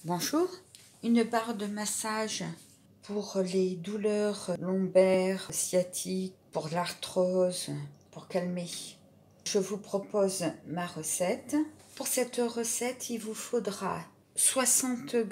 Bonjour, une barre de massage pour les douleurs lombaires, sciatiques, pour l'arthrose, pour calmer. Je vous propose ma recette. Pour cette recette, il vous faudra 60 g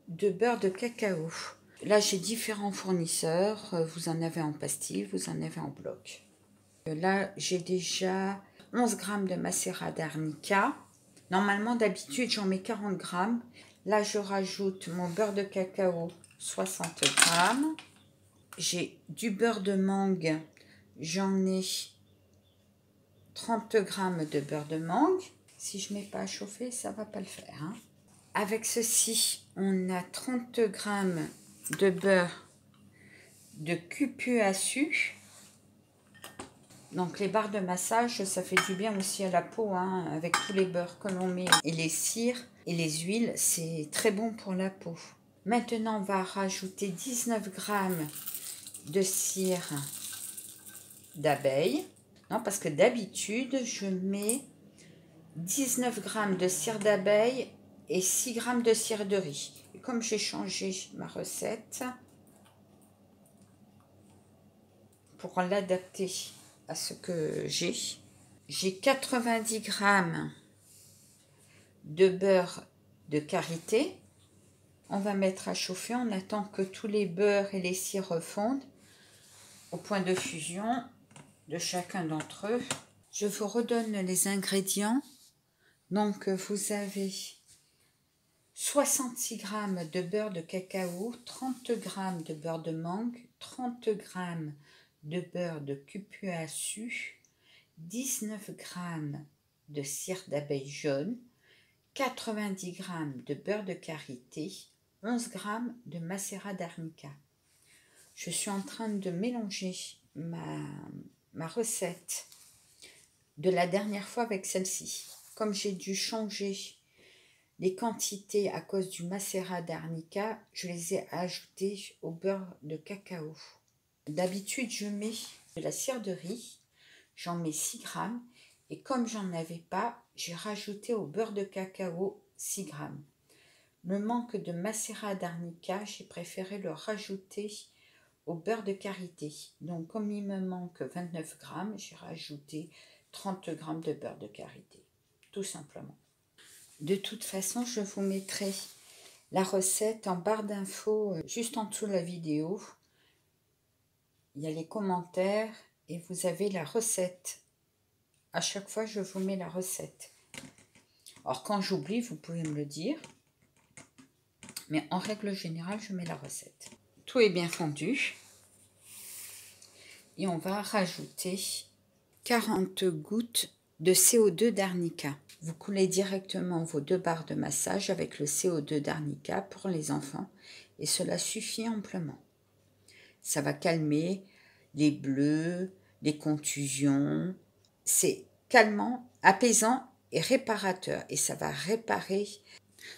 de beurre de cacao. Là, j'ai différents fournisseurs. Vous en avez en pastille, vous en avez en bloc. Là, j'ai déjà 11 g de macérat d'arnica. Normalement, d'habitude, j'en mets 40 g. Là, je rajoute mon beurre de cacao, 60 g. J'ai du beurre de mangue. J'en ai 30 g de beurre de mangue. Si je ne mets pas à chauffer, ça ne va pas le faire. Hein. Avec ceci, on a 30 g de beurre de cupuaçu. Donc les barres de massage, ça fait du bien aussi à la peau, hein, avec tous les beurres que l'on met et les cires et les huiles, c'est très bon pour la peau. Maintenant, on va rajouter 19 g de cire d'abeille. Non, parce que d'habitude, je mets 19 g de cire d'abeille et 6 g de cire de riz. Et comme j'ai changé ma recette pour l'adapter à ce que j'ai 90 g de beurre de karité. On va mettre à chauffer, on attend que tous les beurres et les cires fondent au point de fusion de chacun d'entre eux. Je vous redonne les ingrédients. Donc vous avez 66 g de beurre de cacao, 30 g de beurre de mangue, 30 g de beurre de cupuaçu, 19 g de cire d'abeille jaune, 90 g de beurre de karité, 11 g de macérat d'arnica. Je suis en train de mélanger ma recette de la dernière fois avec celle-ci. Comme j'ai dû changer les quantités à cause du macérat d'arnica, je les ai ajoutées au beurre de cacao. D'habitude, je mets de la cire de riz, j'en mets 6 g. Et comme j'en avais pas, j'ai rajouté au beurre de cacao 6 g. Le manque de macérat d'arnica, j'ai préféré le rajouter au beurre de karité. Donc, comme il me manque 29 g, j'ai rajouté 30 g de beurre de karité. Tout simplement. De toute façon, je vous mettrai la recette en barre d'infos juste en dessous de la vidéo. Il y a les commentaires et vous avez la recette. À chaque fois, je vous mets la recette. Alors, quand j'oublie, vous pouvez me le dire. Mais en règle générale, je mets la recette. Tout est bien fondu. Et on va rajouter 40 gouttes de CO2 d'arnica. Vous coulez directement vos 2 barres de massage avec le CO2 d'arnica pour les enfants. Et cela suffit amplement. Ça va calmer les bleus, les contusions. C'est calmant, apaisant et réparateur. Et ça va réparer.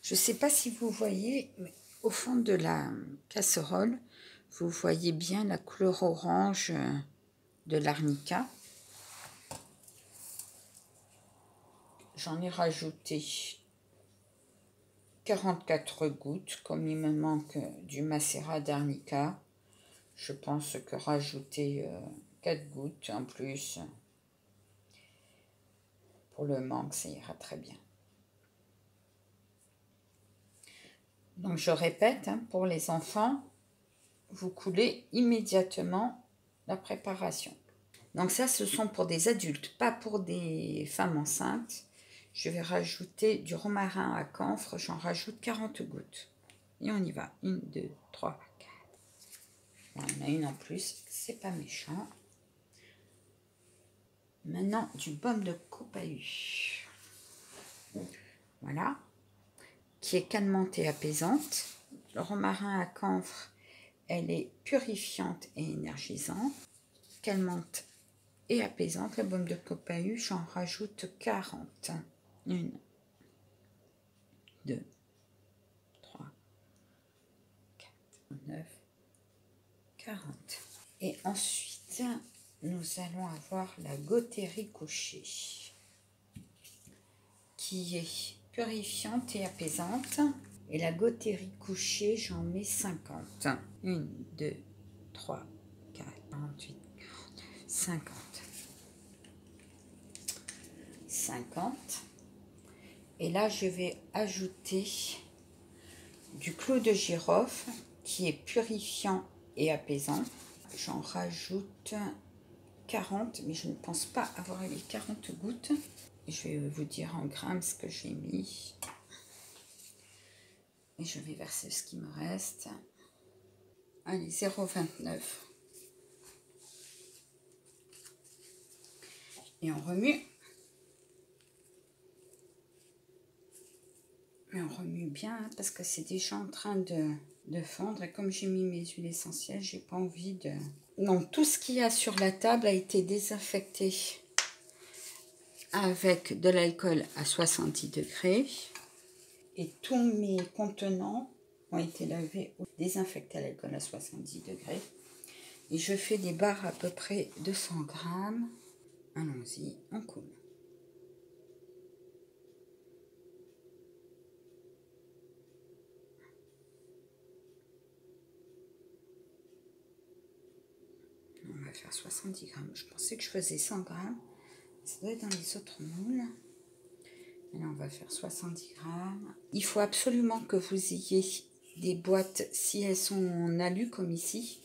Je ne sais pas si vous voyez, mais au fond de la casserole, vous voyez bien la couleur orange de l'arnica. J'en ai rajouté 44 gouttes. Comme il me manque du macérat d'arnica, je pense que rajouter 4 gouttes en plus pour le manque, ça ira très bien. Donc je répète, hein, pour les enfants, vous coulez immédiatement la préparation. Donc ça, ce sont pour des adultes, pas pour des femmes enceintes. Je vais rajouter du romarin à camphre, j'en rajoute 40 gouttes. Et on y va. 1, 2, 3, 4. Bon, il y en a une en plus, c'est pas méchant. Maintenant, du baume de copaï. Voilà. Qui est calmante et apaisante. Le romarin à camphre, elle est purifiante et énergisante. Calmante et apaisante. Le baume de copaï, j'en rajoute 40. 1, 2, 3, 4, 9, 40. Et ensuite, nous allons avoir la Gauthérie couchée, qui est purifiante et apaisante. Et la Gaultérie couchée, j'en mets 50. 1, 2, 3, 4, 48, 50. 50. Et là, je vais ajouter du clou de girofle qui est purifiant et apaisant. J'en rajoute 40, mais je ne pense pas avoir les 40 gouttes. Je vais vous dire en grammes ce que j'ai mis. Et je vais verser ce qui me reste. Allez, 0,29. Et on remue. Et on remue bien hein, parce que c'est déjà en train de fondre. Et comme j'ai mis mes huiles essentielles, j'ai pas envie de... Donc tout ce qu'il y a sur la table a été désinfecté avec de l'alcool à 70 degrés. Et tous mes contenants ont été lavés ou désinfectés à l'alcool à 70 degrés. Et je fais des barres à peu près 200 grammes. Allons-y, on coule. On va faire 70 grammes. Je pensais que je faisais 100 grammes. Ça doit être dans les autres moules. Et là, on va faire 70 grammes. Il faut absolument que vous ayez des boîtes, si elles sont en alu comme ici.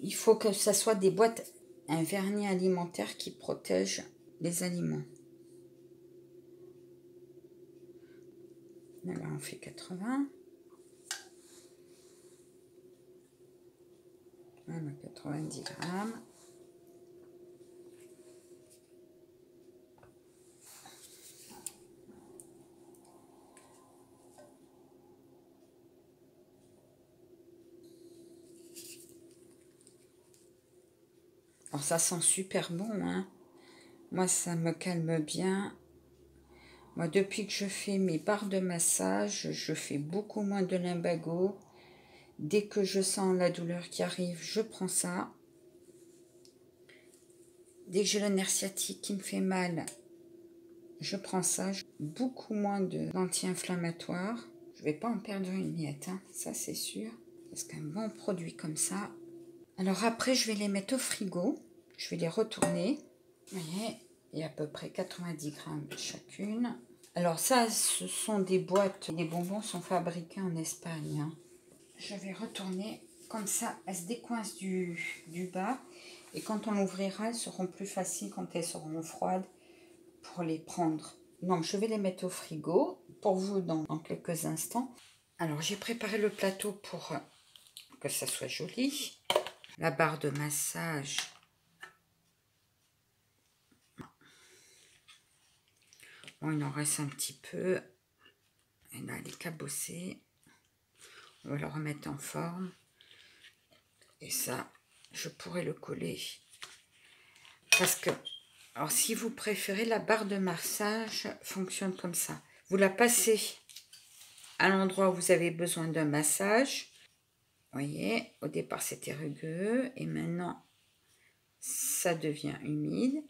Il faut que ça soit des boîtes, un vernis alimentaire qui protège les aliments. Là, on fait 80. Voilà, 90 grammes. Alors ça sent super bon, hein. Moi, ça me calme bien. Moi, depuis que je fais mes barres de massage, je fais beaucoup moins de lumbago. Dès que je sens la douleur qui arrive, je prends ça. Dès que j'ai le nerf sciatique qui me fait mal, je prends ça. Beaucoup moins d'anti-inflammatoires. Je ne vais pas en perdre une miette, hein, ça c'est sûr. Parce qu'un bon produit comme ça. Alors après, je vais les mettre au frigo. Je vais les retourner. Vous voyez, il y a à peu près 90 grammes chacune. Alors ça, ce sont des boîtes. Les bonbons sont fabriqués en Espagne. Hein. Je vais retourner. Comme ça, elles se décoincent du bas. Et quand on l'ouvrira, elles seront plus faciles quand elles seront froides pour les prendre. Donc, je vais les mettre au frigo pour vous dans quelques instants. Alors, j'ai préparé le plateau pour que ça soit joli. La barre de massage. Bon, il en reste un petit peu. Et là, elle est cabossée. On va le remettre en forme. Et ça, je pourrais le coller. Parce que, alors si vous préférez, la barre de massage fonctionne comme ça. Vous la passez à l'endroit où vous avez besoin d'un massage. Vous voyez, au départ c'était rugueux et maintenant ça devient humide.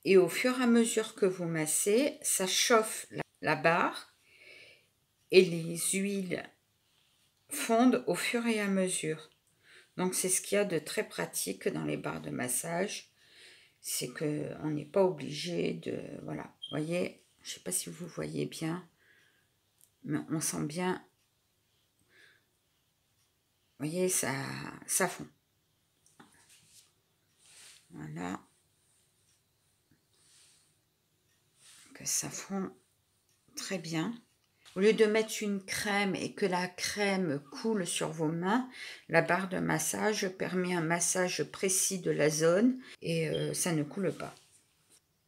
Et au fur et à mesure que vous massez, ça chauffe la barre et les huiles fondent au fur et à mesure. Donc c'est ce qu'il y a de très pratique dans les barres de massage. C'est qu'on n'est pas obligé de... Voilà, vous voyez, je ne sais pas si vous voyez bien, mais on sent bien... Vous voyez, ça fond. Voilà. Que ça fond très bien. Au lieu de mettre une crème et que la crème coule sur vos mains, la barre de massage permet un massage précis de la zone et ça ne coule pas.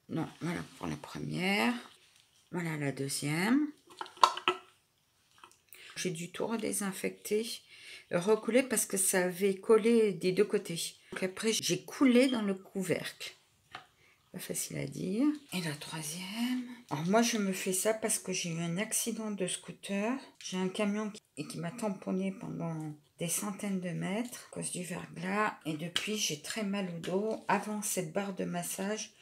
Non, voilà pour la première. Voilà la deuxième. J'ai du tout redésinfecter, recouler parce que ça avait collé des deux côtés. Donc après, j'ai coulé dans le couvercle. Pas facile à dire. Et la troisième. Alors moi, je me fais ça parce que j'ai eu un accident de scooter. J'ai un camion qui m'a tamponné pendant des centaines de mètres à cause du verglas. Et depuis, j'ai très mal au dos. Avant cette barre de massage,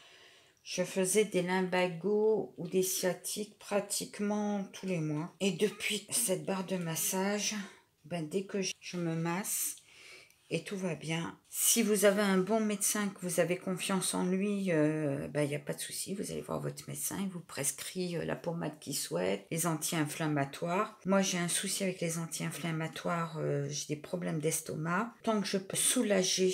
Je faisais des lumbagos ou des sciatiques pratiquement tous les mois. Et depuis cette barre de massage, dès que je me masse, et tout va bien. Si vous avez un bon médecin, que vous avez confiance en lui, il n'y a pas de souci. Vous allez voir votre médecin, il vous prescrit la pommade qu'il souhaite, les anti-inflammatoires. Moi, j'ai un souci avec les anti-inflammatoires, j'ai des problèmes d'estomac. Tant que je peux soulager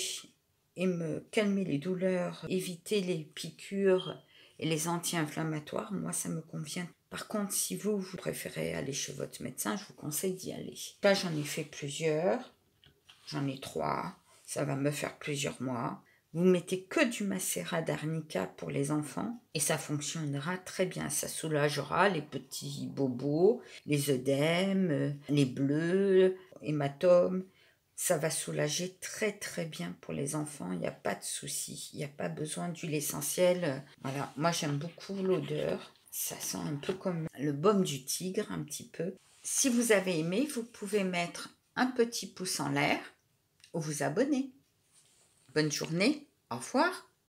et me calmer les douleurs, éviter les piqûres et les anti-inflammatoires, moi, ça me convient. Par contre, si vous préférez aller chez votre médecin, je vous conseille d'y aller. Là, j'en ai fait plusieurs. J'en ai 3, ça va me faire plusieurs mois. Vous mettez que du macérat d'arnica pour les enfants et ça fonctionnera très bien. Ça soulagera les petits bobos, les œdèmes, les bleus, hématomes. Ça va soulager très très bien pour les enfants, il n'y a pas de souci. Il n'y a pas besoin d'huile essentielle. Voilà, moi j'aime beaucoup l'odeur. Ça sent un peu comme le baume du tigre, un petit peu. Si vous avez aimé, vous pouvez mettre un petit pouce en l'air ou vous abonner. Bonne journée, au revoir.